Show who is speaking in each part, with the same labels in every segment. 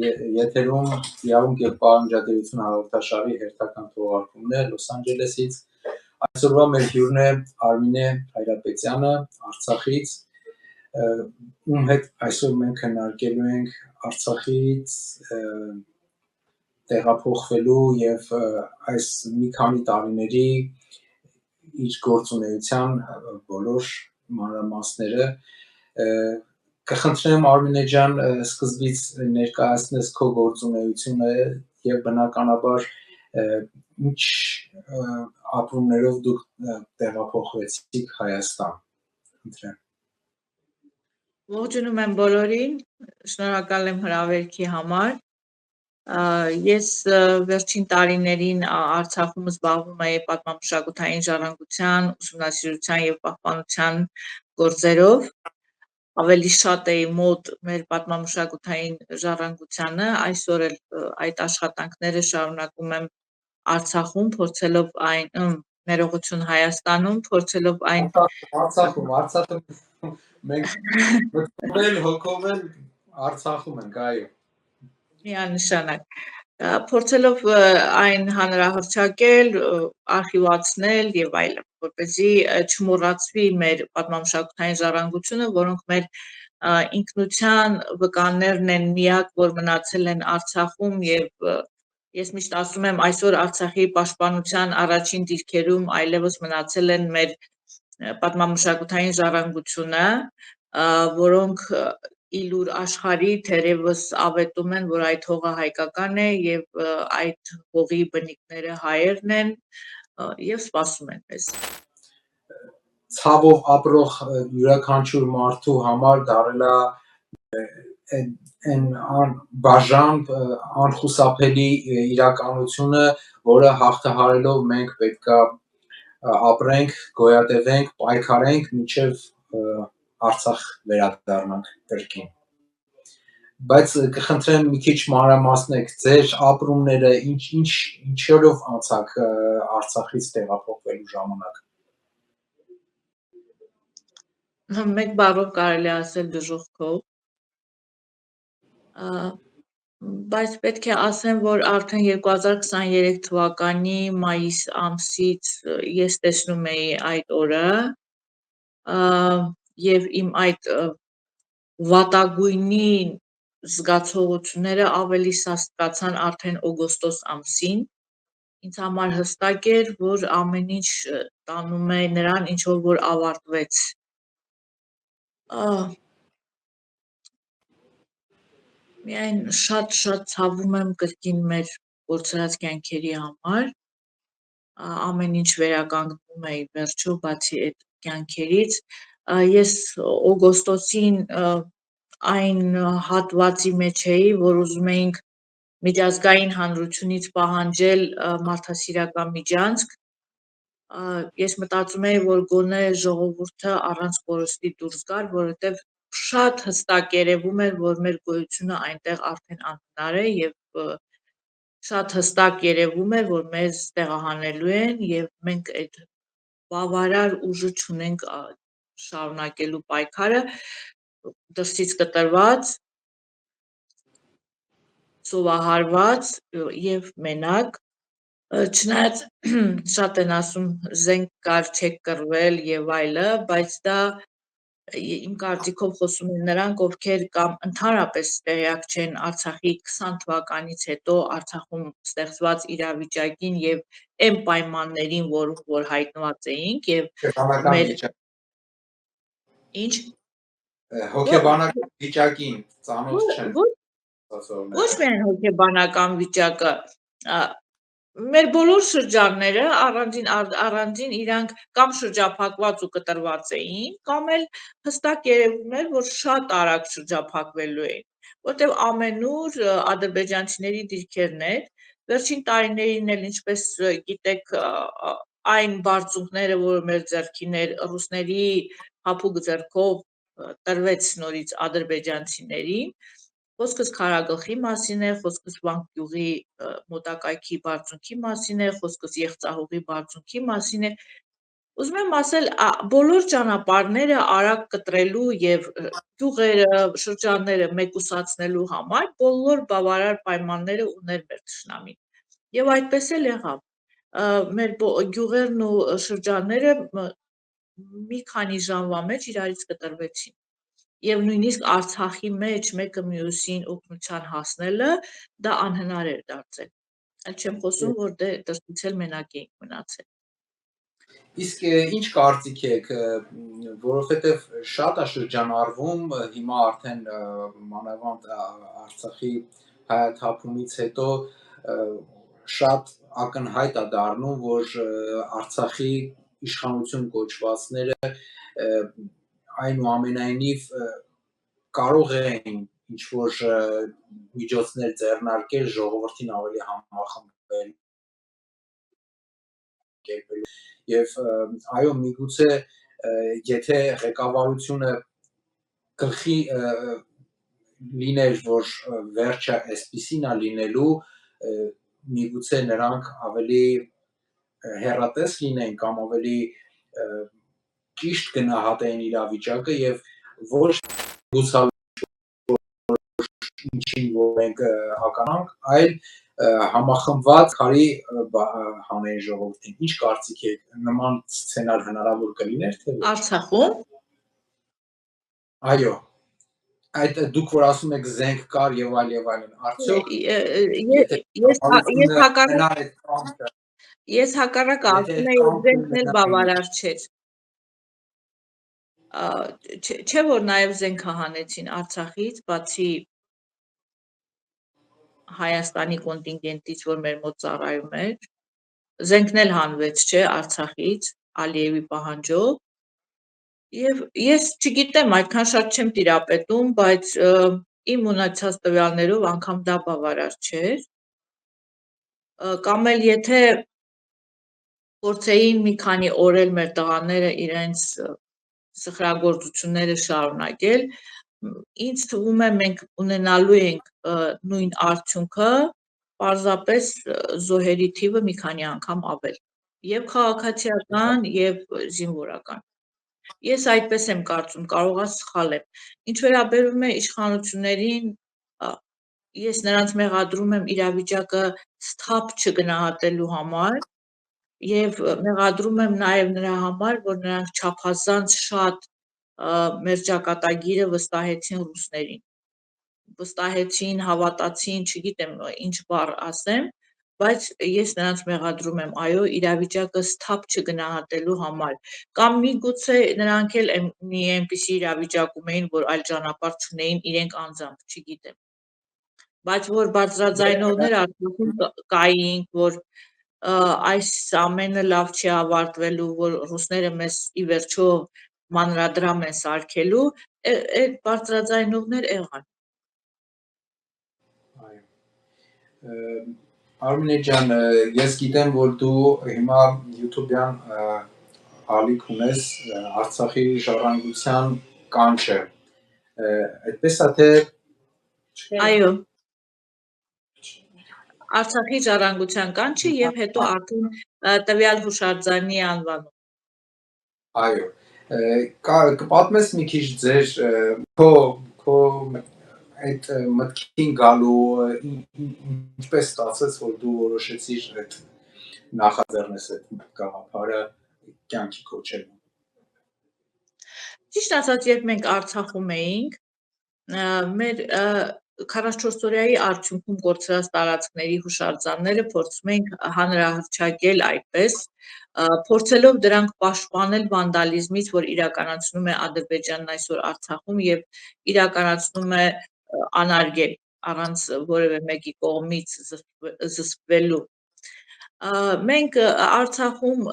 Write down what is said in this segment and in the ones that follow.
Speaker 1: Եթերում իրավունք և պահանջատիրություն հաղորդաշարի հերթական թողարկումն է Լոս Անջելեսից։ Այսօրվա մեր հյուրն է Արմինե Հայրապետյանը Արցախից, ում հետ այսօր մենք քննարկելու ենք Արցախից տեղափոխվելու և այս մի քանի տարիների իր գործունեության բոլոր մանրամասները։ Կխնդրեմ Արմինե ջան, սկզբից ներկայացնես քո գործունեությունը և բնականաբար ինչ ապրումներով դուք տեղափոխվեցիք Հայաստան։ Խնդրեմ։
Speaker 2: Ողջունում եմ բոլորին, շնորհակալ եմ հրավերքի համար։ Ես վերջին տարիներին Արցախում զբաղվում էի պատմամշակութային ժառանգության, ուսումնասիրության և պահպանության գործերով։ Ավելի շատ էի մոտ մեր պատմամշակութային ժառանգությանը, այսօր էլ այդ աշխատանքները շարունակում եմ Արցախում, փորձելով այն ներողություն Հայաստանում, փորձելով այն
Speaker 1: Արցախում մենք մտքով հոգով Արցախում ենք, այո։
Speaker 2: Միանշանակ, փորձելով այն հանրահռչակել, արխիվացնել եւ այլն, որպեսզի չմոռացվի մեր պատմամշակութային ժառանգությունը, որոնք մեր ինքնության վկաներն են միակ, որ մնացել են Արցախում եւ ես միշտ ասում եմ, այսօր Արցախի պաշտպանության առաջին դիրքերում այլևս մնացել են մեր պատմամշակութային ժառանգությունը, որոնք իլուր աշխարհի թերևս ավետում են, որ այդ հողը հայկական է եւ այդ հողի բնիկները հայերն են եւ սպասում են մեզ։
Speaker 1: Ցավով ապրող յուրաքանչյուր մարդու համար դարել է այն բաժան անխուսափելի իրականությունը, որը հաղթահարելով մենք պետքա ապրենք, գոյատևենք, պայքարենք, մինչև Արցախ վերադառնանք կրկին։ Բայց կխնդրեմ մի քիչ մանրամասնեք ձեր ապրումները, ինչերով անցաք Արցախից տեղափոխվելու ժամանակ։
Speaker 2: Մեկ բառով կարելի ասել դժոխքով, բայց պետք է ասեմ, որ արդեն 2023 թվականի մայիս ամսից ես տեսնում էի այդ օրը եւ իմ այդ վատագույնի զգացողությունները ավելի սաստկացան արդեն օգոստոս ամսին։ Ինձ համար հստակ էր, որ ամեն ինչ տանում է նրան, ինչ որ ավարտվեց։ Միայն շատ ցավում եմ կրկին մեր կորցրած կյանքերի համար։ Ամեն ինչ վերականգնվում է ի վերջո, բացի այդ կյանքերից։ Ես օգոստոսին այն հատվածի մեջ էի, որ ուզում էինք միջազգային հանրությունից պահանջել մարդասիրական միջանցք։ Ես մտածում էի, որ գոնե ժողովուրդը առանց կորստի դուրս գար, որովհետև շատ հստակ երևում էր, որ մեր գոյությունը այնտեղ արդեն անհնար է եւ շատ հստակ երևում էր, որ մեզ տեղահանելու են եւ մենք այդ բավարար ուժը չունենք շարունակելու պայքարը, դրսից կտրված, սովահարված եւ մենակ, չնայած շատ են ասում զենք կար, չեք կռվել եւ այլը, բայց դա իմ կարծիքով խոսում են նրանք, ովքեր կամ ընդհանրապես տեղյակ չեն Արցախի 20 թվականից հետո Արցախում ստեղծված իրավիճակին եւ այն պայմաններին, որ հայտնված էինք եւ մեր ինչ
Speaker 1: հոգեբանական վիճակին ծանոթ չեն։
Speaker 2: Ոչ միայն հոգեբանական վիճակը, մեր բոլոր շրջանները առանձին իրանք կամ շրջափակված ու կտրված էին, կամ էլ հստակ երևում էր, որ շատ արագ շրջափակվելու էին, որտեղ ամենուր ադրբեջանցիների դիրքերն էր, վերջին տարիներին էլ ինչպես գիտեք այն բարձունքները, որ մեր ձեռքին էր ռուսների հափուկ ձեռքով տրվեց նորից ադրբեջանցիներին, խոսքս Քարագլխի մասին է, խոսքս Վանք գյուղի մոտակայքի բարձունքի մասին է, խոսքս Եղցահողի բարձունքի մասին է, Ուզում եմ ասել, բոլոր ճանապարհները արագ կտրելու եւ գյուղերը, շրջանները մեկուսացնելու համար բոլոր բավարար պայմանները ուներ մեր թշնամին։ Եվ այդպես էլ եղավ։ Մեր գյուղերն ու շրջանները մի քանի ժամվա մեջ իրարից կտրվեցին։ Եվ նույնիսկ Արցախի մեջ մեկը մյուսին օգնության հասնելը դա անհնար էր դարձել։ Այլ չեմ խոսում, որ դե դրսից էլ մենակ էինք մնացել։
Speaker 1: Իսկ ինչ կարծիք եք, որովհետև շատ է շրջանառվում հիմա արդեն մանավանդ Արցախի հայաթափումից հետո շատ ակնհայտ է դառնում, որ Արցախի իշխանություն կոչվածները այնուամենայնիվ կարող են ինչ-որ միջոցներ ձեռնարկել ժողովրդին ավելի համախմբել եւ այո միգուցե եթե ղեկավարությունը գլխի լիներ, որ վերջը այսպիսին է լինելու, միգուցե նրանք ավելի հեռատես լինեն կամ ավելի ճիշտ գնահատեն իրավիճակը եւ ոչ ինչին որ մենք ականանք, այլ համախմբված քարի հանեն ժողովրդին։ Ինչ կարծիք եք, նման սցենար հնարավոր կլիներ թե ոչ։
Speaker 2: Արցախում։
Speaker 1: Այո։ Այդ դուք որ ասում եք զենք կար եւ այլն, արդյոք
Speaker 2: ես հակառակը ասում եի զենքն էլ բավարար չէր։ Չէ որ նաեւ զենքը հանեցին Արցախից, բացի Հայաստանի կոնտինգենտից, որ մեր մոտ ծառայում էր, զենքն էլ հանվեց, չէ, Արցախից, Ալիևի պահանջով, եւ ես չգիտեմ, այդքան շատ չեմ տիրապետում, բայց իմ ունեցած տվյալներով անգամ դա բավարար չէր, կամ էլ եթե փորձեին մի քանի օր էլ մեր տղաները իրենց սխրագործությունները շարունակել, ինձ թվում է մենք ունենալու ենք նույն արդյունքը, պարզապես զոհերի թիվը մի քանի անգամ ավել, եւ քաղաքացիական, եւ զինվորական։ Ես այդպես եմ կարծում, կարող է սխալ եմ։ Ինչ վերաբերում է իշխանություններին, ես նրանց մեղադրում եմ իրավիճակը սթափ չգնահատելու համար եւ մեղադրում եմ նաեւ նրա համար, որ նրանք չափազանց շատ մեր ճակատագիրը վստահեցին ռուսներին։ Վստահեցին, հավատացին, չգիտեմ ինչ բառ ասեմ, բայց ես նրանց մեղադրում եմ, այո, իրավիճակը սթափ չգնահատելու համար, կամ միգուցե նրանք էլ մի այնպիսի իրավիճակում էին, որ այլ ճանապարհ չունեին իրենք անձամբ, չգիտեմ։ Բայց որ բարձրաձայնողներ Արցախում կային, որ այս ամենը լավ չի ավարտվելու, որ ռուսները մեզ ի վերջո մանրադրամ են սարքելու, այդ բարձրաձայնողներ եղան։
Speaker 1: Արմինե ջան, ես գիտեմ, որ դու հիմա YouTube-յան ալիք ունես Արցախի ժառանգության կանչը։ Այդպես է թե
Speaker 2: Այո։ Արցախի ժառանգության կանչը եւ հետո արդեն տվյալ հուշարձանի անվանում։
Speaker 1: Այո։ Կպատմես մի քիչ ձեր քո այդ մտքին գալու ինչպես ստացեց, որ դու որոշեցիր այդ նախաձեռնես այդ գաղափարը կյանքի կոչելու։
Speaker 2: Ճիշտ ասած, երբ մենք Արցախում էինք, մեր 44-օրյայի արդյունքում կորցրած տարածքների հուշարձանները փորձում ենք հանրահռչակել այդպես, փորձելով դրանք պաշտպանել վանդալիզմից, որ իրականացնում է Ադրբեջանն այսօր Արցախում եւ իրականացնում է անարգել առանց որևէ մեկի կողմից զսպվելու։ Մենք Արցախում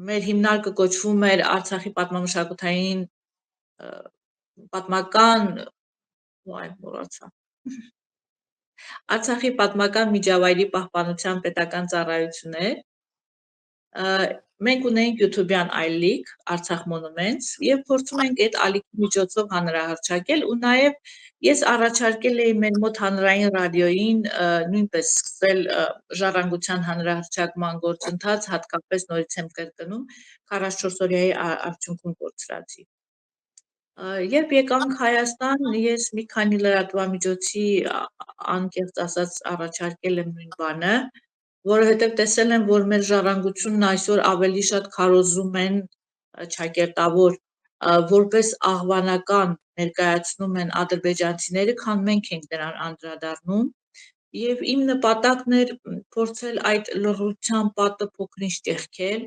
Speaker 2: մեր հիմնարկը կոչվում էր Արցախի պատմամշակութային պատմական Արցախի պատմական միջավայրի պահպանության պետական ծառայություններ, մենք ունենք YouTube-յան այլիկ Արցախ Monuments եւ փորձում ենք այդ ալիքի միջոցով հանրահրճակել ու նաեւ ես առաջարկել էի մեր մոտ հանրային ռադիոյին նույնպես սկսել ժառանգության հանրահրճակման գործընթաց, հատկապես նորից եմ կրկնում 44-օրյայի արդյունքում կորցրածի։ Երբ եկանք Հայաստան, ես մի քանի լրատվամիջոցի անկեղծ ասած առաջարկել եմ նույն բանը, որովհետև տեսել եմ, որ մեր ժառանգությունն այսօր ավելի շատ քարոզում են ճակերտավոր, որպես աղվանական ներկայացնում են ադրբեջանցիները, քան մենք ենք դրան անդրադառնում։ Եվ իմ նպատակն էր փորձել այդ լռության պատը փոքր-ինչ ճեղքել,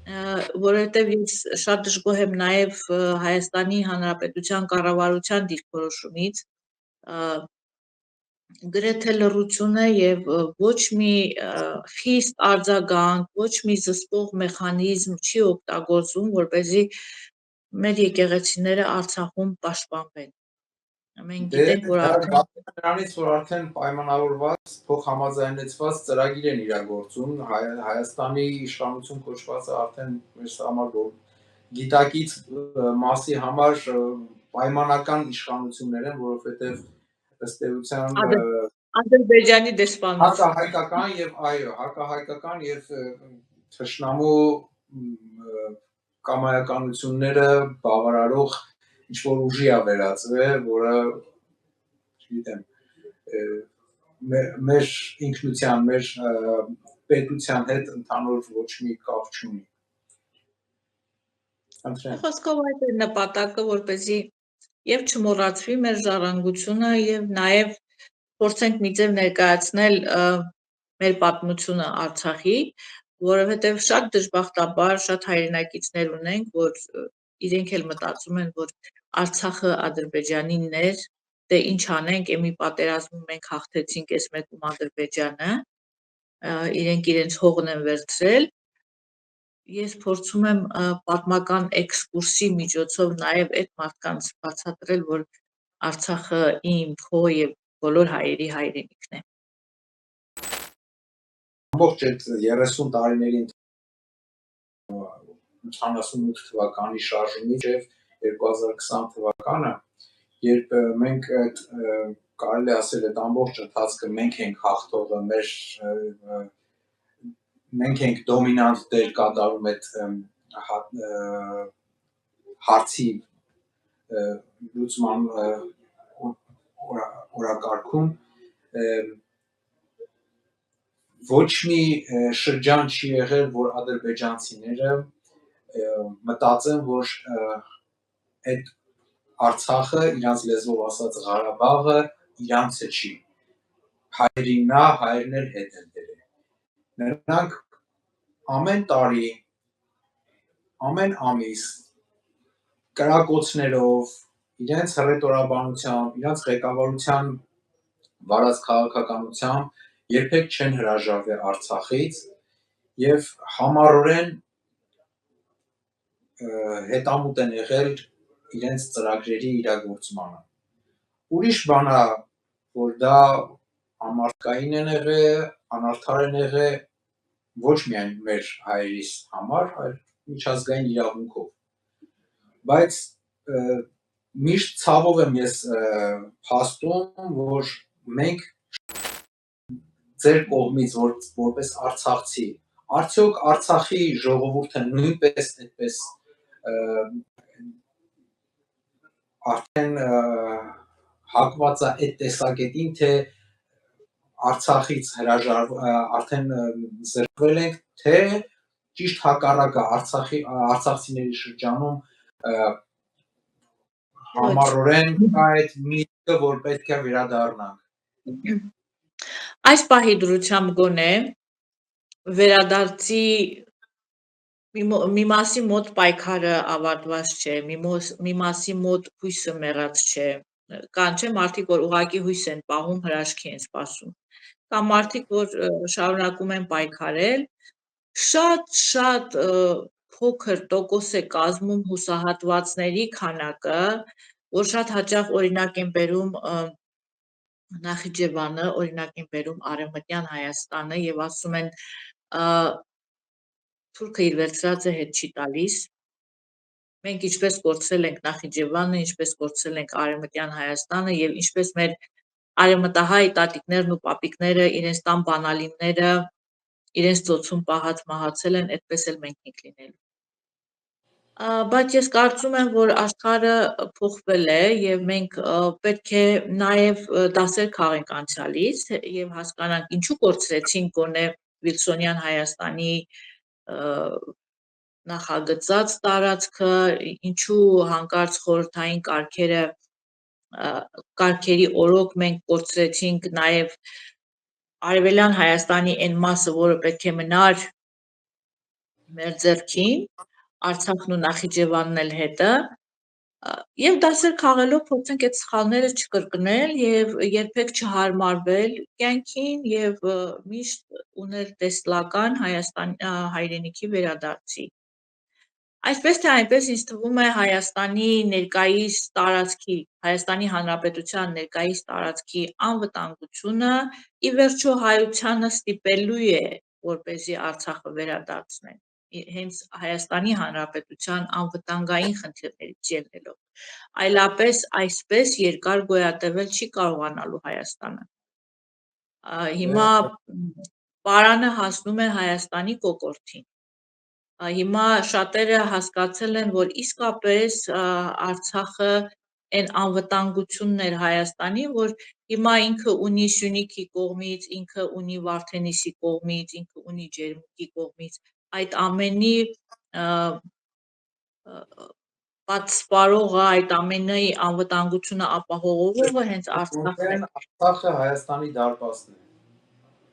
Speaker 2: որովհետև ես շատ դժգոհ եմ նաև Հայաստանի Հանրապետության կառավարության դիրքորոշումից, գրեթե լռություն է եւ ոչ մի խիստ արձագանք, ոչ մի զսպող մեխանիզմ չի օգտագործվում, որպեսզի մեր եկեղեցիները Արցախում պաշտպանվեն։ Մենք գիտենք, որ
Speaker 1: նրանից որ արդեն պայմանավորված, փոխհամաձայնեցված ծրագիր են իրագործում, Հայաստանի իշխանություն կոչվածը արդեն մեր համար որ գիտակից մասի համար պայմանական իշխանություններ են, որովհետև ըստ էության
Speaker 2: Ադրբեջանի դեսպանություն
Speaker 1: հակահայկական եւ այո, հակահայկական եւ թշնամու կամայականությունները բավարարող ինչ որ ուժի է վերածվել, որը չգիտեմ, մեր ինքնության, մեր պետության հետ ընդհանուր ոչ մի կապ չունի։
Speaker 2: Խոսքով այդ է նպատակը, որպեսզի եւ չմոռացվի մեր ժառանգությունը եւ նաեւ փորձենք մի ձև ներկայացնել մեր պատմությունը Արցախի, որովհետեւ շատ դժբախտաբար շատ հայրենակիցներ ունենք, որ իրենք էլ մտածում են, որ Արցախը Ադրբեջանինն էր, դե ինչ անենք, եմի պատերազմում մենք հաղթեցինք այս մեկում Ադրբեջանը, իրենք իրենց հողն են վերցրել։ Ես փորձում եմ պատմական էքսկուրսի միջոցով նաև այդ մարդկանց բացատրել, որ Արցախը իմ, քո եւ բոլոր հայերի հայրենիքն է։
Speaker 1: Ամբողջ այդ 30 տարիների 78 թվականի շարժումից եւ 2020 թվականը, երբ մենք այդ կարելի ասել այդ ամբողջ ընթացքը մենք ենք հաղթողը, մենք ենք դոմինանտ դեր կատարում այդ հարցի լուծման օրակարգում, ոչ մի շրջան չի եղել, որ ադրբեջանցիները մտածեն, որ այդ Արցախը, իրանց լեզվով ասած Ղարաբաղը իրանցը չի, հայրինն է, հայրն էլ հետ են դրել։ Նրանք ամեն տարի, ամեն ամիս կրակոցներով, իրենց հռետորաբանությամբ, իրենց ղեկավարության վարած քաղաքականությամբ երբեք չեն հրաժարվել Արցախից եւ համառորեն հետամուտ են եղել իրենց ծրագրերի իրագործմանը։ Ուրիշ բան է, որ դա ամարտկային են եղել, անարդար են եղել ոչ միայն մեր հայերիս համար, այլ միջազգային իրավունքով։ Բայց միշտ ցավով եմ ես փաստում, որ մենք ձեր կողմից որպես արցախցի, արդյոք Արցախի ժողովուրդը նույնպես այդպես արդեն հակված է այդ տեսակետին, թե Արցախից արդեն զրկվել ենք, թե ճիշտ հակառակը արցախցիների շրջանում համառորեն այդ միտքը, որ պետք է վերադառնանք։
Speaker 2: Այս պահի դրությամբ գոնե վերադարձի մի մասի մոտ պայքարը ավարտված չէ, մի մասի մոտ հույսը մեռած չէ, կան չէ մարդիկ, որ ուղղակի հույս են պահում, հրաշքի են սպասում, կամ մարդիկ, որ շարունակում են պայքարել, շատ փոքր տոկոս է կազմում հուսահատվածների քանակը, որ շատ հաճախ օրինակ են բերում Նախիջևանը, օրինակ են բերում Արևմտյան Հայաստանը եւ ասում են թուրքը իր վերցրածը հետ չի տալիս։ Մենք ինչպես կորցրել ենք Նախիջևանը, ինչպես կորցրել ենք Արևմտյան Հայաստանը եւ ինչպես մեր արևմտահայ տատիկներն ու պապիկները իրենց տան բանալինները իրենց ծոցում պահած մահացել են, այդպես էլ մենք ենք լինելու։ Բայց ես կարծում եմ, որ աշխարհը փոխվել է եւ մենք պետք է նաեւ դասեր քաղենք անցյալից եւ հասկանանք ինչու կորցրեցինք գոնե Վիլսոնյան Հայաստանի նախագծած տարածքը, ինչու հանկարծ խորհրդային կարգերի օրոք մենք կորցրեցինք նաեւ Արևելյան Հայաստանի այն մասը, որը պետք է մնար մեր ձեռքին, Արցախն ու Նախիջևանն էլ հետը, եւ դասեր քաղելով փորձենք այդ սխալները չկրկնել եւ երբեք չհարմարվել կյանքին եւ միշտ ունել տեսլական հայրենիքի վերադարձի։ Այսպես թե այնպես ինձ թվում է Հայաստանի ներկայիս տարածքի, Հայաստանի Հանրապետության ներկայիս տարածքի անվտանգությունը ի վերջո հայությանը ստիպելու է, որպեսզի Արցախը վերադարձնեն, հենց Հայաստանի Հանրապետության անվտանգային խնդիրներից ելնելով, այլապես այսպես երկար գոյատևել չի կարողանալու Հայաստանը։ Հիմա պարանը հասնում է Հայաստանի կոկորդին։ Հիմա շատերը հասկացել են, որ իսկապես Արցախը այն անվտանգությունն էր Հայաստանի, որ հիմա ինքը ունի Սյունիքի կողմից, ինքը ունի Վարդենիսի կողմից, ինքը ունի Ջերմուկի կողմից, այդ ամենի պատսպարողը, այդ ամենի անվտանգությունը ապահովողը հենց Արցախն է։
Speaker 1: Արցախը Հայաստանի դարպասն է։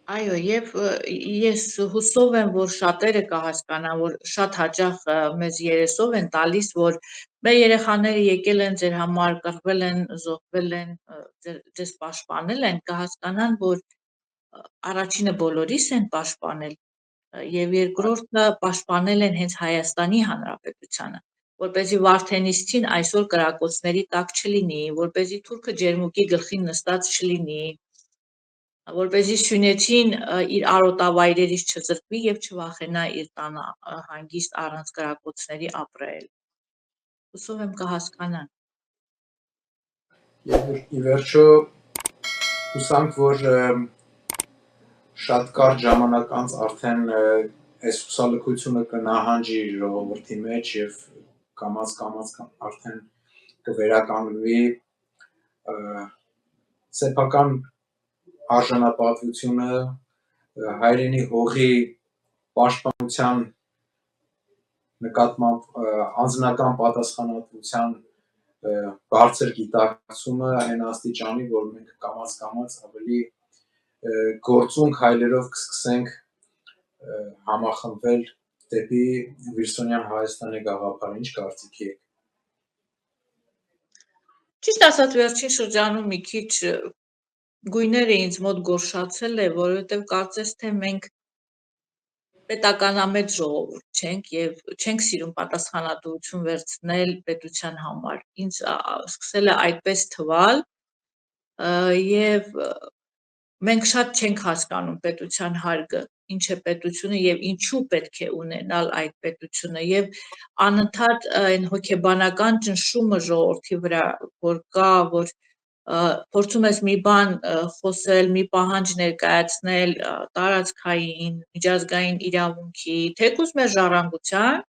Speaker 2: Այո, եւ ես հուսով եմ, որ շատերը կհասկանան, որ շատ հաճախ մեզ երեսով են տալիս, որ մեր երեխաները եկել են ձեր համար, կռվել են, զոհվել են, ձեզ պաշտպանել են, կհասկանան, որ առաջինը բոլորիս են պաշտպանել եւ երկրորդը պաշտպանել են հենց Հայաստանի Հանրապետությանը, որպեսզի Վարդենիսցին այսօր կրակոցների տակ չլինի, որպեսզի թուրքը Ջերմուկի գլխին նստած չլինի, որպեսզի Սյունեցին իր արոտավայրերից չզրկվի եւ չվախենա իր տանը հանգիստ առանց կրակոցների ապրել։ Հուսով եմ կհասկանան։
Speaker 1: Եվ ի վերջո հուսանք, որ շատ կարճ ժամանակ անց արդեն այս հուսալքությունը կնահանջի ժողովրդի մեջ եւ կամաց արդեն կվերականգնվի սեփական արժանապատվությունը, հայրենի հողի պաշտպանության նկատմամբ անձնական պատասխանատվության բարձր գիտակցումը այն աստիճանի, որ մենք կամաց ավելի գործունք հայլերով կսկսենք համախմբվել դեպի Վիլսոնյան Հայաստանի գաղափարը, ինչ կարծիքի եք։
Speaker 2: Ճիշտ ասած, վերջին շրջանում մի քիչ գույները ինձ մոտ գորշացել է, որովհետև կարծես թե մենք պետականամետ ժողովուրդ չենք եւ չենք սիրում պատասխանատվություն վերցնել պետության համար։ Ինձ սկսել է այդպես թվալ եւ մենք շատ չենք հասկանում պետության հարգը, ինչ է պետությունը եւ ինչու պետք է ունենալ այդ պետությունը եւ անընդհատ այն հոգեբանական ճնշումը ժողովրդի վրա, որ կա, որ փորձում ես մի բան խոսել, մի պահանջ ներկայացնել տարածքային, միջազգային իրավունքի, թեկուզ մեր ժառանգության,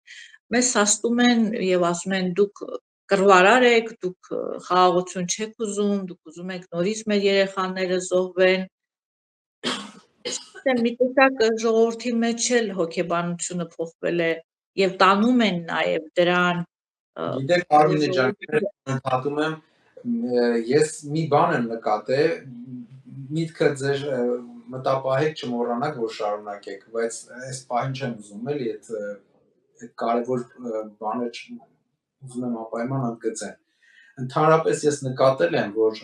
Speaker 2: մեզ սաստում են եւ ասում են դուք կռվարար եք, դուք խաղաղություն չեք ուզում, դուք ուզում եք նորից մեր երեխաները զոհվեն։ Մի տեսակ ժողովրդի մեջ էլ հոգեբանությունը փոխվել է եւ տանում են նաեւ դրան։
Speaker 1: Գիտեք, Արմինե ջան, ընդհատում եմ, ես մի բան եմ նկատել, միտքը ձեր մտապահեք չմոռանաք, որ շարունակեք, բայց այս պահին չեմ ուզում էլի այդ կարևոր բանը ուզում եմ անպայման ընդգծեմ։ Ընդհանրապես ես նկատել եմ, որ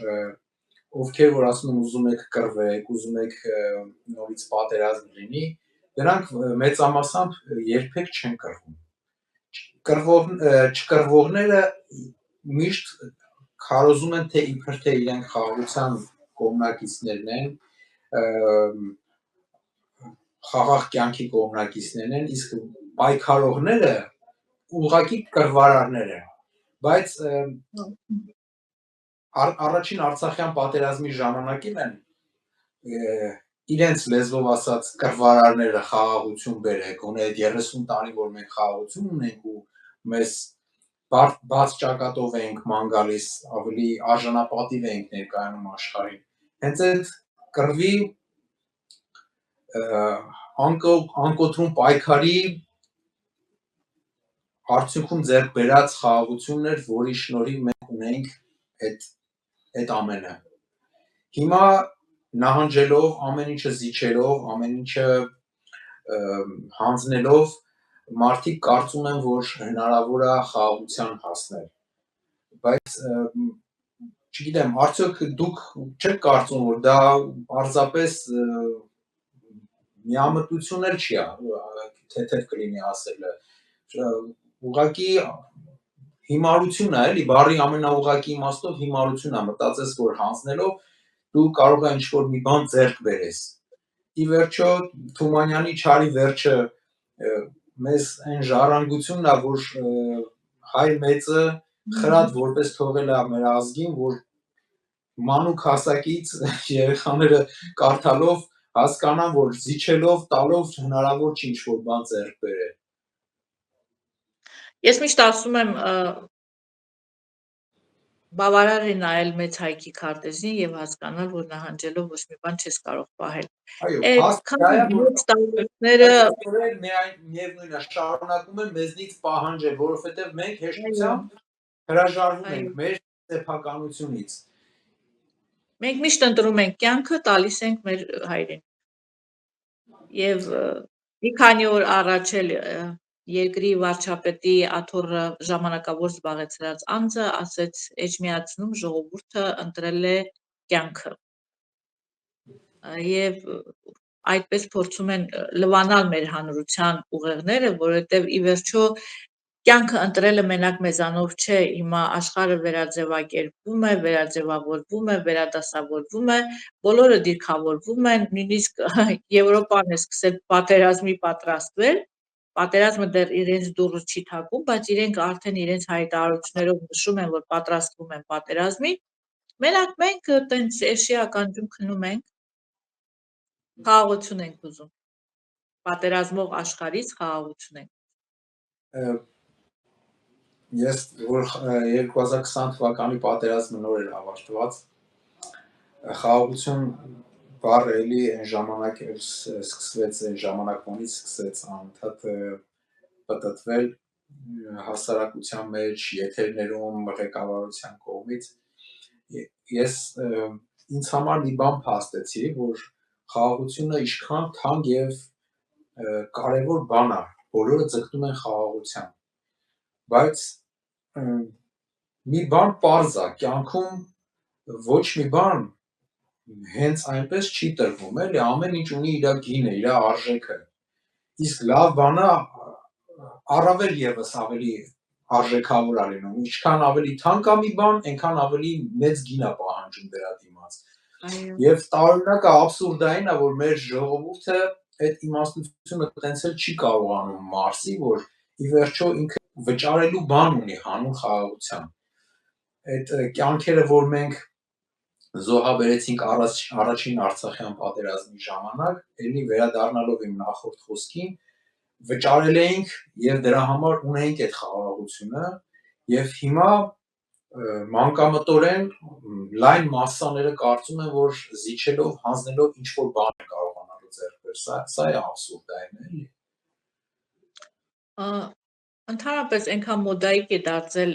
Speaker 1: ովքեր որ ասում են ուզում եք կռվեք, ուզում եք նորից պատերազմ լինի, դրանք մեծամասամբ երբեք չեն կռվում։ Չկռվողները միշտ քարոզում են, թե իբր թե իրենք խաղաղության կողմնակիցներն են, խաղաղ կյանքի կողմնակիցներն են, իսկ պայքարողները ուղղակի կռվարարներ են, բայց առաջին Արցախյան պատերազմի ժամանակին են իրենց լեզվով ասած կռվարարները խաղաղություն բերել, գոնե այդ 30 տարի, որ մենք խաղաղություն ունենք ու մեզ բաց ճակատով ենք ման գալիս, ավելի արժանապատիվ ենք ներկայանում աշխարհին։ Հենց այդ կռվի անկոտրում պայքարի արդյունքում ձեռք բերած խաղաղությունն էր, որի շնորհիվ մենք ունենք այդ ամենը։ Հիմա նահանջելով, ամեն ինչը զիջելով, ամեն ինչը հանձնելով, մարդիկ կարծում են, որ հնարավոր է խաղաղության հասնել, բայց չգիտեմ, արդյոք դուք չեք կարծում, որ դա պարզապես միամտություն էլ չի, թեթև կլինի ասելը, ուղղակի հիմարություն է, էլի, բառի ամենաուղղակի իմաստով հիմարություն է, մտածես, որ հանձնելով դու կարող ես ինչ-որ մի բան ձեռք բերես։ Ի վերջո Թումանյանի չարի վերջը մեզ այն ժառանգությունն է, որ հայ մեծը խրատ որպես թողել է մեր ազգին, որ մանուկ հասակից երեխաները կարդալով հասկանան, որ զիջելով, տալով հնարավոր չի ինչ-որ բան ձեռք բերել։
Speaker 2: Ես միշտ ասում եմ բավարար է նայել մեծ հայքի քարտեզին եւ հասկանալ, որ նահանջելով ոչ մի բան չես կարող պահել։
Speaker 1: Այո,
Speaker 2: տարիները
Speaker 1: միևնույն է, շարունակում են մեզնից պահանջել, որովհետեւ մենք հեշտությամբ հրաժարվում ենք մեր սեփականությունից։
Speaker 2: Մենք միշտ ընտրում ենք կյանքը, տալիս ենք մեր հայրին։ Եվ մի քանի օր առաջ էլ երկրի վարչապետի աթոռը ժամանակավոր զբաղեցրած անձը ասեց Էջմիածնում ժողովուրդը ընտրել է կյանքը եւ այդպես փորձում են լվանալ մեր հանրության ուղեղները, որովհետեւ ի վերջո կյանքը ընտրելը մենակ մեզանով չէ, հիմա աշխարհը վերաձևակերպվում է, վերաձևավորվում է, վերադասավորվում է, բոլորը դիրքավորվում են, նույնիսկ Եվրոպան է սկսել պատերազմի պատրաստվել, պատերազմը դեռ իրենց դուռը չի թակում, բայց իրենք արդեն իրենց հայտարարություններով նշում են, որ պատրաստվում են պատերազմի, մենակ մենք տենց էշի ականջում քնում ենք, խաղաղություն ենք ուզում, պատերազմող աշխարհից խաղաղություն ենք։
Speaker 1: Ես որ 2020 թվականի պատերազմը նոր էր ավարտված, խաղաղություն բառը էլի այն ժամանակ սկսվեց, այն ժամանակվանից սկսեց անընդհատ պտտվել հասարակության մեջ, եթերներում, ղեկավարության կողմից։ Ես ինձ համար մի բան փաստեցի, որ խաղաղությունը ինչքան թանկ եւ կարեւոր բան է, բոլորը ձգտում են խաղաղության, բայց մի բան պարզ է, կյանքում ոչ մի բան հենց այնպես չի տրվում, էլի, ամեն ինչ ունի իր գինը, իր արժեքը, իսկ լավ բանը առավել եւս ավելի արժեքավոր է լինում, ինչքան ավելի թանկ է մի բան, այնքան ավելի մեծ գին է պահանջում դրա դիմաց։ Եվ տարօրինակը աբսուրդային է, որ մեր ժողովուրդը այդ իմաստությունը տենց էլ չի կարողանում մարսի, որ ի վերջո ինքը վճարելու բան ունի հանուն խաղաղության։ Այդ կյանքերը, որ մենք զոհաբերեցինք առաջին Արցախյան պատերազմի ժամանակ, էլի վերադառնալով իմ նախորդ խոսքին, վճարել էինք եւ դրա համար ունեինք այդ խաղաղությունը եւ հիմա մանկամտորեն լայն մասսաները կարծում են, որ զիջելով, հանձնելով ինչ-որ բան է կարողանալու ձեռք բերել, սա է աբսուրդային, էլի։
Speaker 2: Ընդհանրապես այնքան մոդայիկ է դարձել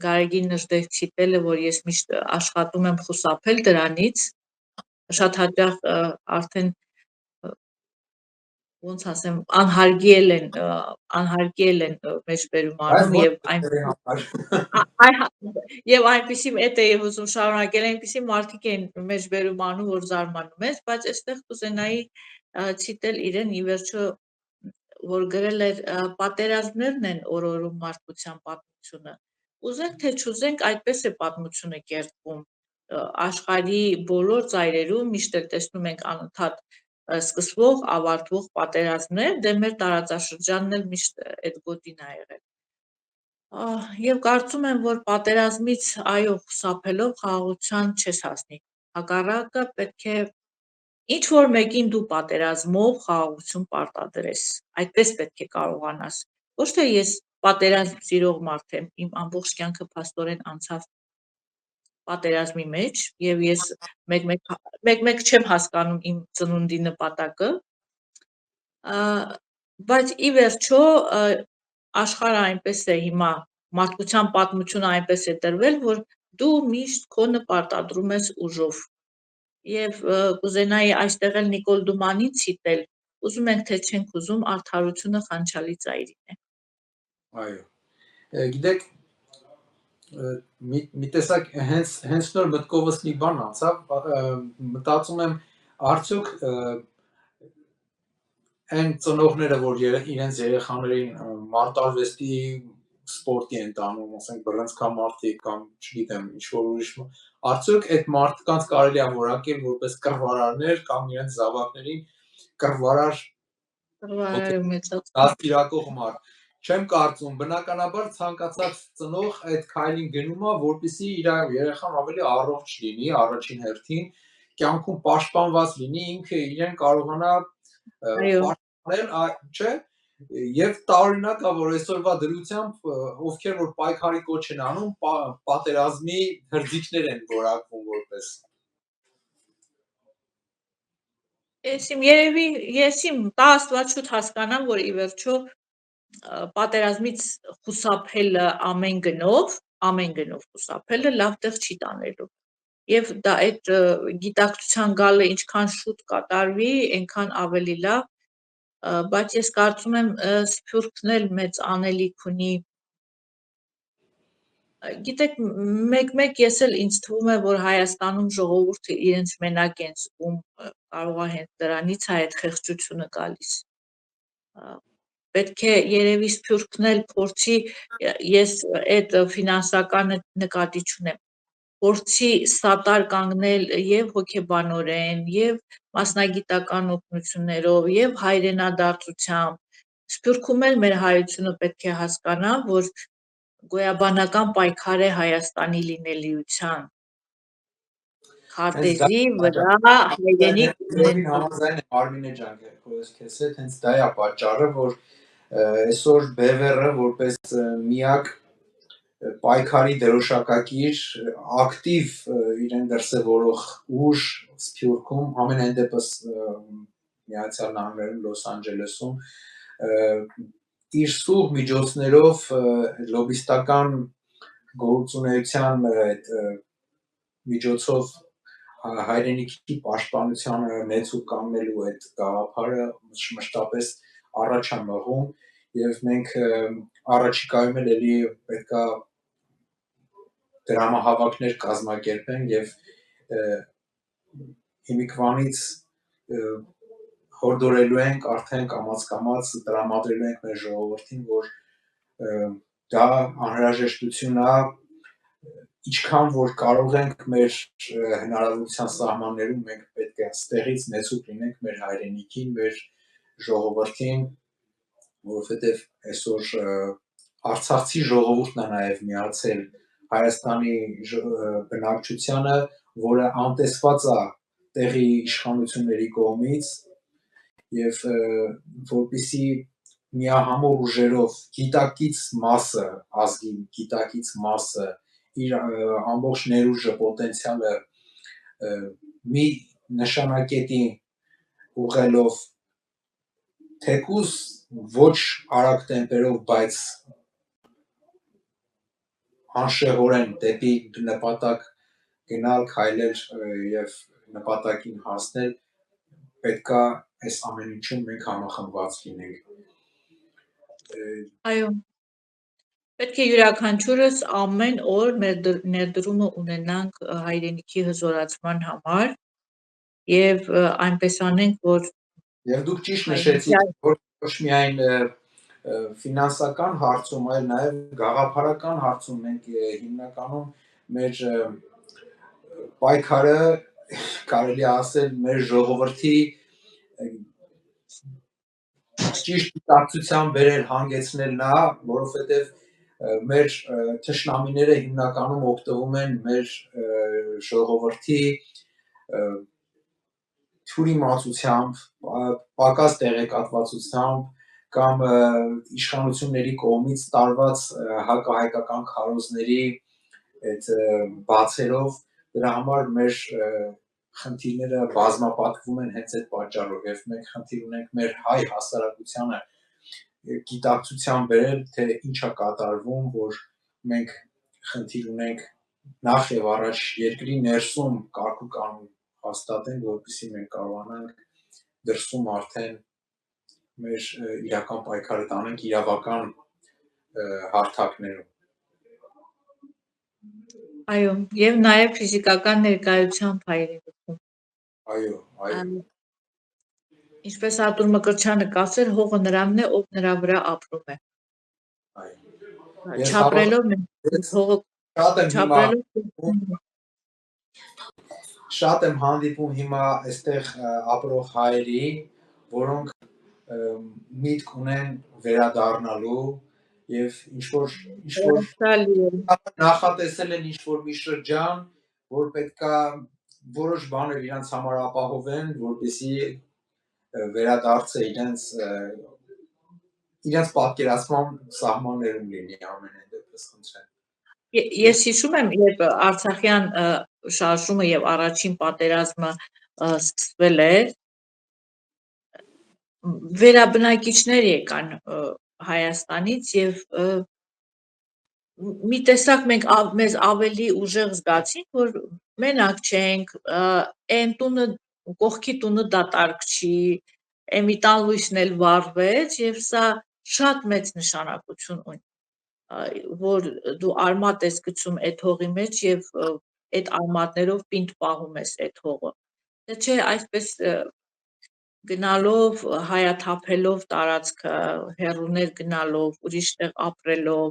Speaker 2: Գարեգին Նժդեհ ցիտելը, որ ես միշտ աշխատում եմ խուսափել դրանից, շատ հաճախ արդեն ոնց ասեմ, անհարգել են մեջբերում անում եւ այնպիսի էդ է եւ ուզում շարունակել, այնպիսի մարդիկ են մեջբերում անում, որ զարմանում ես, բայց այստեղ կուզենայի ցիտել իրեն ի վերջո, որ գրել էր պատերազմներն են օրորում մարդկության պատմությունը։ Ուզենք թե չուզենք, այդպես է պատմությունը կերտվում աշխարհի բոլոր ծայրերում, միշտ էլ տեսնում ենք անընդհատ սկսվող, ավարտվող պատերազմներ, դե մեր տարածաշրջանն էլ միշտ այդ գոտին ա եղել։ Եվ կարծում եմ, որ պատերազմից այո խուսափելով խաղաղության չես հասնի։ Հակառակը պետք է ինչ որ մեկին դու պատերազմով խաղաղություն պարտադրես։ Այդպես պետք է կարողանաս։ Ոչ թե ես պատերազմ սիրող մարդ եմ, իմ ամբողջ կյանքը փաստորեն անցավ պատերազմի մեջ եւ ես մեկ չեմ հասկանում իմ ծնունդի նպատակը, բայց ի վերջո աշխարհը այնպես է հիմա, մարդկության պատմությունը այնպես է տրվել, որ դու միշտ քոնը պարտադրում ես ուժով։ Եվ կուզենայի այստեղ էլ Նիկոլ Դումանին ցիտել, ուզում ենք թե չենք ուզում, արդարությունը խանչալի ծայրին է։
Speaker 1: Այո։ Գիտեք, մի տեսակ հենց նոր մտքովս մի բան անցավ, մտածում եմ, արդյոք այն ծնողները, որ իրենց երեխաներին մարտարվեստի սպորտի են տանում, ասենք բռնցքամարտիկ կամ չգիտեմ, ինչ-որ ուրիշ, արդյոք այդ մարդկանց կարելի է որակել որպես կռվարարներ կամ իրենց զավակներին կռվարար դաստիարակող մարդ։ Չեմ կարծում, բնականաբար ցանկացած ծնող այդ քայլին գնում է, որպեսզի իր երեխան ավելի առողջ լինի, առաջին հերթին, կյանքում պաշտպանված լինի, ինքը իրեն կարողանա պաշտպանել, չէ՞։ Եվ տարօրինակ է, որ այսօրվա դրությամբ ովքեր որ պայքարի կոչ են անում, պատերազմի հրձիգներ են որակվում որպես։
Speaker 2: Ես տա Աստված շուտ հասկանամ, որ ի վերջո պատերազմից խուսափելը ամեն գնով խուսափելը լավ տեղ չի տանելու։ Եվ դա այդ գիտակցության գալը ինչքան շուտ կատարվի, այնքան ավելի լավ, բայց ես կարծում եմ Սփյուռքն էլ մեծ անելիք ունի։ Գիտեք, մեկ ես էլ ինձ թվում է, որ Հայաստանում ժողովուրդը իրենց մենակ են զգում, կարող է հենց դրանից է այդ խեղճությունը գալիս։ Պետք է երևի Սփյուռքն էլ փորձի, ես այդ ֆինանսականը նկատի չունեմ, փորձի սատար կանգնել եւ հոգեբանորեն, եւ մասնագիտական օգնություններով, եւ հայրենադարձությամբ։ Սփյուռքում էլ մեր հայությունը պետք է հասկանա, որ գոյաբանական պայքար է Հայաստանի լինելիության քարտեզի վրա հայրենիք
Speaker 1: ունենալու համաձայն եմ Արմինե ջան, քեզ հետ հենց դա է պատճառը, որ այսօր BVR-ը որպես միակ պայքարի դրոշակակիր ակտիվ իրեն դրսևորող ուժ Սփյուռքում, ամենայն դեպս Միացյալ Նահանգներում, Լոս Անջելեսում իր սուղ միջոցներով լոբիստական գործունեության այդ միջոցով հայրենիքի պաշտպանությանը նեցուկ կանգնելու այդ գաղափարը մշտապես առաջ է մղում եւ մենք առաջիկայում էլ էլի պետքա դրամահավաքներ կազմակերպենք եւ հիմիկվանից հորդորելու ենք արդեն կամաց տրամադրելու ենք մեր ժողովրդին, որ դա անհրաժեշտություն է, ինչքան որ կարող ենք մեր հնարավորության սահմաններում մենք պետք է ստեղից նեցուկ լինենք մեր հայրենիքին, մեր ժողովրդին, որովհետև այսօր Արցախցի ժողովուրդն է նաև միացել Հայաստանի բնակչությանը, որը անտեսված է տեղի իշխանությունների կողմից եւ որպեսի միահամուռ ուժերով գիտակից մասը, ազգի գիտակից մասը իր ամբողջ ներուժը, պոտենցիալը մի նշանակետի ուղղելով թեկուզ ոչ արագ տեմպերով, բայց անշեղորեն դեպի նպատակ գնալ, քայլել եւ նպատակին հասնել, պետքա այս ամեն ինչում մենք համախմբված լինենք։
Speaker 2: Այո, պետք է յուրաքանչյուրս ամեն օր ներդրումը ունենանք հայրենիքի հզորացման համար եւ այնպես անենք, որ
Speaker 1: եւ դուք ճիշտ նշեցիք, որ ոչ միայն ֆինանսական հարցում, այլ նաեւ գաղափարական հարցում մենք հիմնականում մեր պայքարը կարելի է ասել մեր ժողովրդի ճիշտ դիտակցության բերել հանգեցնել նա, որովհետև մեր թշնամիները հիմնականում օգտվում են մեր ժողովրդի թյուրիմացությամբ, պակաս տեղեկատվացությամբ կամ իշխանությունների կողմից տարված հակահայկական քարոզների այդ բացերով, դրա համար մեր խնդիրները բազմապատկվում են հենց այդ պատճառով եւ մենք խնդիր ունենք մեր հայ հասարակությանը գիտակցության բերել, թե ինչ է կատարվում, որ մենք խնդիր ունենք նախ եւ առաջ երկրի ներսում կարգ ու կանոն հաստատենք, որպեսզի մենք կարողանանք դրսում արդեն մեր իրական պայքարը տանենք իրավական հարթակներում։
Speaker 2: Այո, եւ նաեւ ֆիզիկական ներկայությամբ հայրենիքում։
Speaker 1: Այո։
Speaker 2: Ինչպես Արտուր Մկրտչյանը կասեր, հողը նրանն է, ով նրա վրա ապրում է։ Չապրելով հողը
Speaker 1: շատ եմ հանդիպում հիմա այստեղ ապրող հայերի, որոնք միտք ունեն վերադառնալու եւ ինչ-որ նախատեսել են ինչ-որ մի շրջան, որ պետքա որոշ բաներ իրանց համար ապահովեն, որպեսզի վերադարձը իրենց պատկերացման սահմաններում լինի ամենայն դեպս խնդրեմ։
Speaker 2: Ես հիշում եմ, երբ Արցախյան շարժումը եւ առաջին պատերազմը սկսվել էր, վերաբնակիչներ եկան Հայաստանից եւ մի տեսակ մենք մեզ ավելի ուժեղ զգացինք, որ մենակ չենք, այն տունը կողքի տունը դատարկ չի, մի տան լույսն էլ վառվեց եւ սա շատ մեծ նշանակություն ունի, որ դու արմատ ես գցում այդ հողի մեջ եւ այդ արմատներով պինդ պահում ես այդ հողը։ Թե չէ այսպես գնալով, հայաթափելով տարածքը, հեռուներ գնալով, ուրիշ տեղ ապրելով,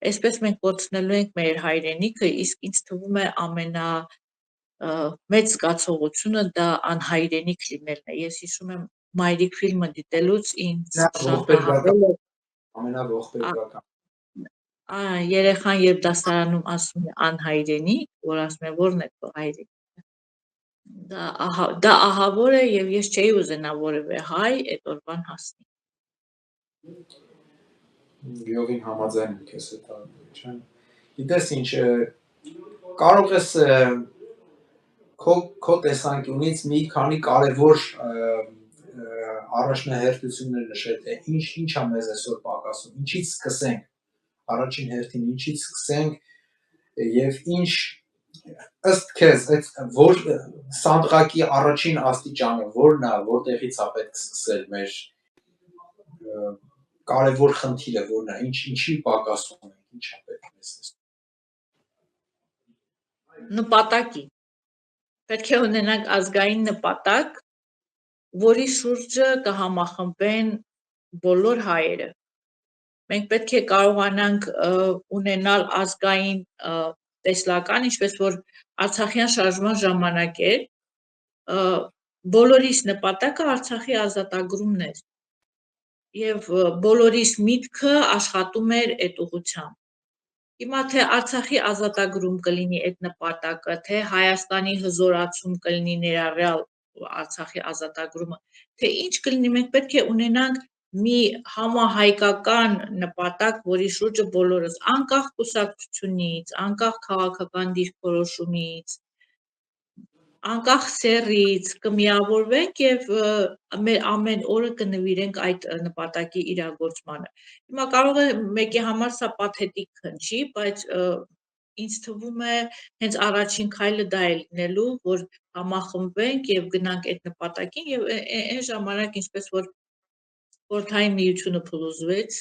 Speaker 2: այսպես մենք կորցնելու ենք մեր հայրենիքը, իսկ ինձ թվում է մեծ զգացողությունը դա անհայրենիք լինելն է։ Ես հիշում եմ Մայրիկ ֆիլմը դիտելուց ինձ շատ տաղանդել է
Speaker 1: ամենաողբերգական
Speaker 2: երեխան երբ դասարանում ասում է անհայրենիք, որ ասում է որն է քո հայրենիքը։ Դա ահավոր է եւ ես չէի ուզենա որևէ հայ այդ օրվան հասնի։
Speaker 1: Գյուղին համաձայն եմ քեզ հետ այդքան։ Գիտես ինչ, կարող ես քո տեսանկյունից մի քանի կարևոր առաջնահերթություններ նշել, թե ինչ է մեզ այսօր պակասում, ինչից սկսենք, առաջին հերթին ինչից սկսենք եւ ինչ ըստ քեզ այդ որ սանդղակի առաջին աստիճանը որն է, որտեղից է պետք սկսել մեր կարևոր խնդիրը որն է, ինչի պակասում ենք, ինչ է պետք մեզ։
Speaker 2: Նպատակի։ Պետք է ունենանք ազգային նպատակ, որի շուրջը կհամախմբեն բոլոր հայերը։ Մենք պետք է կարողանանք ունենալ ազգային տեսլական, ինչպես որ Արցախյան շարժման ժամանակ էր, բոլորիս նպատակը Արցախի ազատագրումն էր եւ բոլորիս միտքը աշխատում էր այդ ուղղությամբ։ Հիմա թե Արցախի ազատագրում կլինի այդ նպատակը, թե Հայաստանի հզորացում կլինի ներառյալ Արցախի ազատագրումը, թե ինչ կլինի, մենք պետք է ունենանք մի համահայկական նպատակ, որի շուրջը բոլորս անկախ կուսակցությունից, անկախ քաղաքական դիրքորոշումից, անկախ սեռից կմիավորվենք եւ մեր ամեն օրը կնվիրենք այդ նպատակի իրագործմանը։ Հիմա կարող է մեկի համար սա պաթետիկ հնչի, բայց ինձ թվում է հենց առաջին քայլը դա է լինելու, որ համախմբվենք եւ գնանք այդ նպատակին եւ այն ժամանակ ինչպես որ Խորհրդային Միությունը փլուզվեց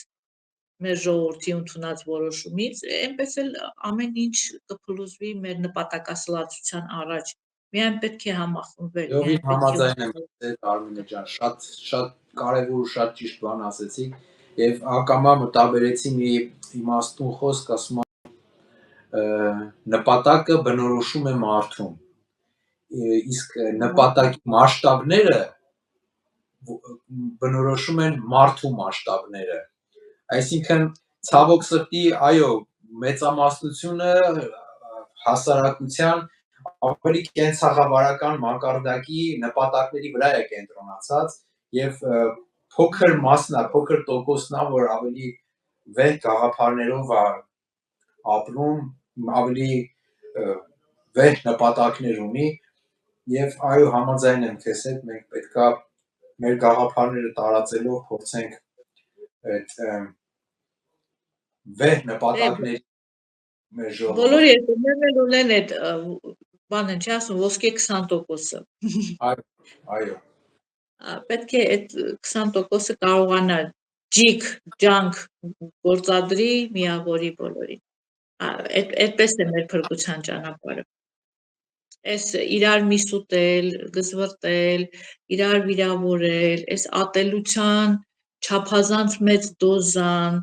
Speaker 2: մեր ժողովրդի ընդունած որոշումից, այնպես էլ ամեն ինչ կփլուզվի մեր նպատակասլացության առաջ։ Միայն պետք է համախմբվել։
Speaker 1: Յովին համաձայն եմ ձեզ Արմինե ջան, շատ կարևոր ու շատ ճիշտ բան ասեցիք եւ ակամա մտաբերեցի մի իմաստուն խոսք, ասում նպատակը բնորոշում է մարդուն, իսկ նպատակի մասշտաբները բնորոշում են մարդու մասշտաբները, այսինքն ցավոք սրտի, այո, մեծամասնությունը հասարակության ավելի կենցաղավարական մակարդակի նպատակների վրա է կենտրոնացած եւ փոքր մասն է, փոքր տոկոսն է, որ ավելի վեհ գաղափարներով է ապրում, ավելի վեհ նպատակներ ունի եւ այո, համաձայն եմ քեզ հետ, մենք պետքա մեր գաղափարները տարածելով փորձենք այդ վեհ նպատակների մեր ժողովուրդը
Speaker 2: Բոլոր երկրներն էլ ունեն այդ բանը, չի ասում, ոսկե 20%-ը։
Speaker 1: այո
Speaker 2: Պետք է այդ 20%-ը կարողանա ջանք գործադրի, միավորի բոլորին։ Այդպես է մեր փրկության ճանապարհը։ Այս իրար միս ուտել, գզվրտել, իրար վիրավորել, այս ատելության չափազանց մեծ դոզան,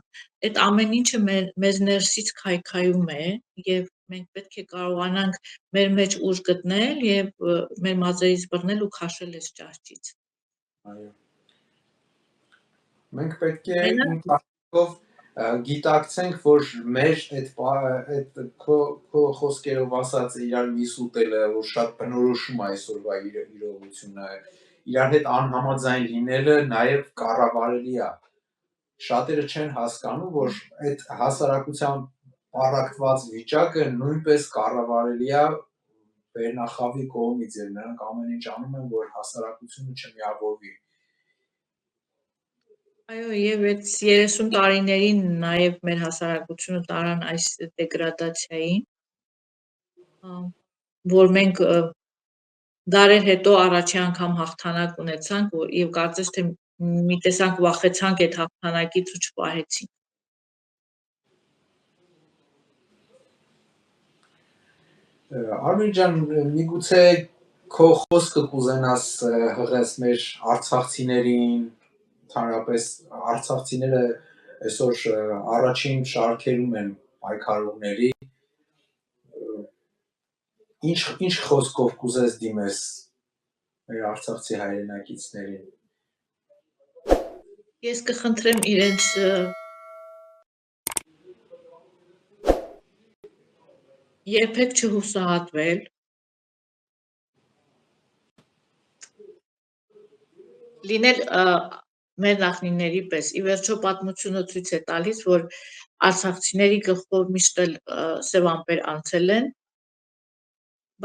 Speaker 2: այդ ամեն ինչը մեզ ներսից քայքայում է եւ մենք պետք է կարողանանք մեր մեջ ուժ գտնել եւ մեր մազերից բռնել ու քաշել այս ճահճից։
Speaker 1: Այո։ Մենք պետք է ինքնով գիտակցենք, որ մեր այդ քո խոսքերով ասած իրար միս ուտելը, որ շատ բնորոշում է այսօրվա իրողությունը, իրար հետ անհամաձայն լինելը նաև կառավարելի է։ Շատերը չեն հասկանում, որ այդ հասարակության պառակտված վիճակը նույնպես կառավարելի է վերնախավի կողմից եւ նրանք ամեն ինչ անում են, որ հասարակությունը չմիավորվի։
Speaker 2: Այո, եւ այդ 30 տարիներին նաեւ մեր հասարակությունը տարան այս դեգրադացիային, որ մենք դարեր հետո առաջի անգամ հաղթանակ ունեցանք եւ կարծես թե մի տեսանք վախեցանք այդ հաղթանակից ու չպահեցինք։
Speaker 1: Արմին ջան, միգուցե քո խոսքը կուզենաս հղես մեր արցախցիներին, ընդհանրապես արցախցիները այսօր առաջին շարքերում են պայքարողների, ինչ խոսքով կուզես դիմես մեր արցախցի հայրենակիցներին։
Speaker 2: Ես կխնդրեմ իրենց երբեք չհուսահատվել, լինել մեր նախնիների պես։ Ի վերջո պատմությունը ցույց է տալիս, որ արցախցիների գլխով միշտ էլ սև ամպեր անցել են,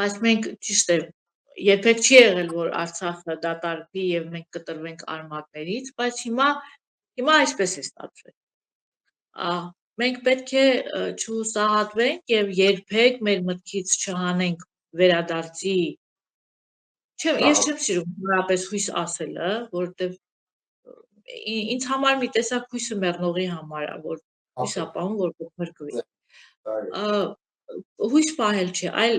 Speaker 2: բայց մենք ճիշտ է, երբեք չի եղել, որ Արցախը դատարկվի եւ մենք կտրվենք արմատներից, բայց հիմա այսպես է ստացվել։ Մենք պետք է չհուսահատվենք եւ երբեք մեր մտքից չհանենք վերադարձի։ Ես չեմ սիրում բնապես հույս ասելը, որովհետեւ ինձ համար մի տեսակ հույսը մեռնողի համար է, որ հույս ապահովում, որ կփրկվի։ Հույս պահել չէ, այլ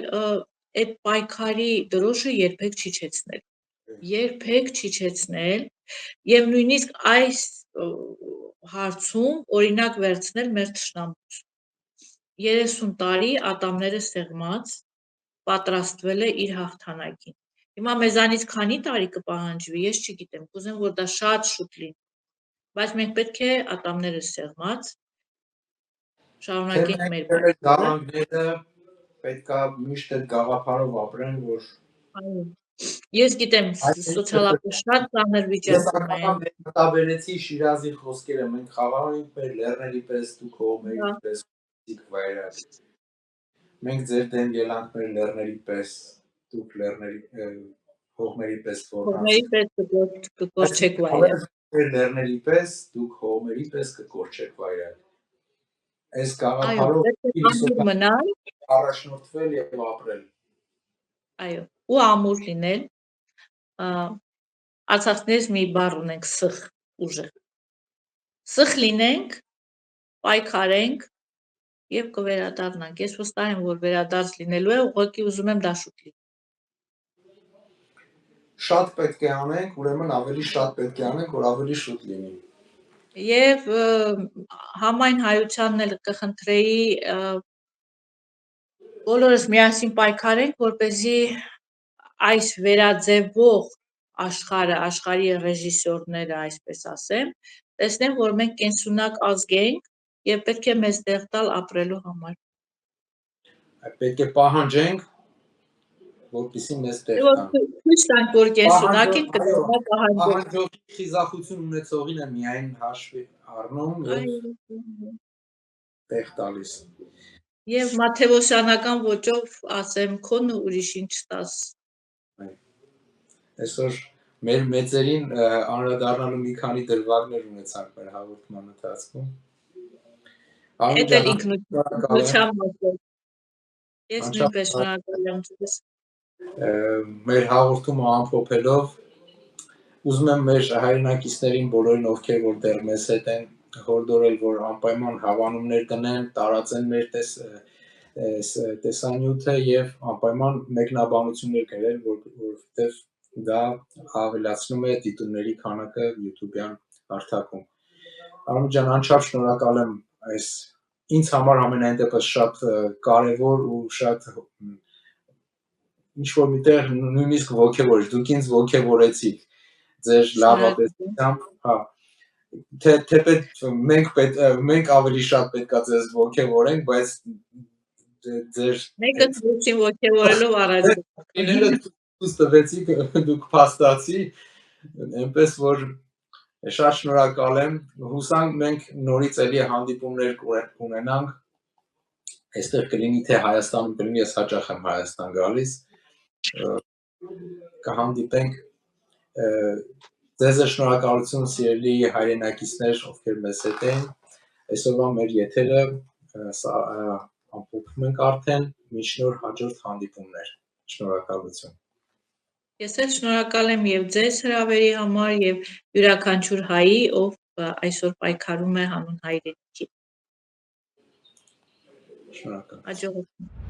Speaker 2: այդ պայքարի դրոշը երբեք չիջեցնել։ Երբեք չիջեցնել եւ նույնիսկ այս հարցում օրինակ վերցնել մեր թշնամուց։ 30 տարի ատամները սեղմած պատրաստվել է իր հաղթանակին։ Հիմա մեզանից քանի տարի կպահանջվի, ես չգիտեմ, կուզեմ, որ դա շատ շուտ լինի, բայց մենք պետք է ատամները սեղմած շարունակենք մեր
Speaker 1: պայքարը, պետքա միշտ այդ գաղափարով ապրեն, որ
Speaker 2: ես գիտեմ, սոցիալապես շատ ծանր վիճակում են։
Speaker 1: Ես մտաբերեցի Շիրազի խոսքերը, մենք խաղաղ ենք մեր լեռների պես, դուք հողմերի պես, վայրը։ Մենք ձեր դեմ ելանք մեր լեռների պես, դուք հողմերի պես
Speaker 2: Հողմերի պես կկորչեք վայրը։
Speaker 1: Մեր լեռների պես, դուք հողմերի պես կկորչեք վայրը։ Այս գաղափարով
Speaker 2: մնալ,
Speaker 1: առաջնորդվել եւ ապրել։
Speaker 2: Այո, ու ամուր լինել։ Արցախցիներից մի բառ ունենք սխ ուժը։ Սխ լինենք, պայքարենք եւ կվերադառնանք։ Ես վստահ եմ, որ վերադարձ լինելու է, ուղղակի ուզում եմ դա շուտ լինի։
Speaker 1: Շատ պետք է անենք, ուրեմն ավելի շատ պետք է անենք, որ ավելի շուտ լինի։
Speaker 2: Եվ համայն հայությանն էլ կխնդրեի բոլորս միասին պայքարենք, որպեսզի այս վերաձևող աշխարհը, աշխարհի ռեժիսորները, այսպես ասեմ, տեսնեն, որ մենք կենսունակ ազգ ենք եւ պետք է մեզ տեղ տալ ապրելու համար։
Speaker 1: Պետք է պահանջենք, որպեսզի մեզ տեղ
Speaker 2: Որ
Speaker 1: տան։
Speaker 2: ցույց տանք, որ կենսունակ ենք,
Speaker 1: Այո,
Speaker 2: կդառնա պահանջող։
Speaker 1: պահանջողի խիզախություն ունեցողին է միայն հաշվի առնում եւ տեղ տալիս։
Speaker 2: Եվ Մաթեոսյանական ոճով ասեմ, քոնը ուրիշին չտաս։
Speaker 1: Այսօր մեր մեծերին անդրադառնալու մի քանի դրվագներ ունեցանք մեր հաղորդման ընթացքում։
Speaker 2: Էդ էլ ինքնության մասով։ Ես նույնպես շնորհակալ եմ ձեզ։
Speaker 1: Մեր հաղորդումը ամփոփելով ուզում եմ մեր հայրենակիցներին բոլորին, ովքեր որ դեռ մեզ հետ են, հորդորել, որ անպայման հավանումներ դնեն, տարածեն մեր տեսանյութը եւ անպայման մեկնաբանություններ գրել, որովհետեւ դա ավելացնում է դիտումների քանակը YouTube-յան հարթակում։ Արմեն ջան, անչափ շնորհակալ եմ այս ինձ համար ամենայն դեպս շատ կարևոր ու շատ ինչ-որ միտեղ նույնիսկ ոգևորիչ, դուք ինձ ոգևորեցիք ձեր լավատեսությամբ, հա, թեպետ մենք ավելի շատ պետքա ձեզ ոգևորենք, բայց ձեր
Speaker 2: մեկը դուքին ոգևորելով առաջ
Speaker 1: լինելը դուք տվեցիք, դուք փաստացի, այնպես որ շատ շնորհակալ եմ, հուսանք մենք նորից էլի հանդիպումներ կունենանք, այստեղ կլինի թե Հայաստանում կլինի, ես հաճախ եմ Հայաստան գալիս, կհանդիպենք, ձեզ շնորհակալություն սիրելի հայրենակիցներ, ովքեր մեզ հետ են, այսօրվա մեր եթերը ամփոփում ենք արդեն, մինչ նոր հաջորդ հանդիպումներ, շնորհակալություն։
Speaker 2: Ես էլ շնորհակալ եմ եւ ձեզ հրավերի համար եւ յուրաքանչյուր հայի, ով այսօր պայքարում է հանուն հայրենիքի։
Speaker 1: Շնորհակալ։
Speaker 2: Հաջողություն։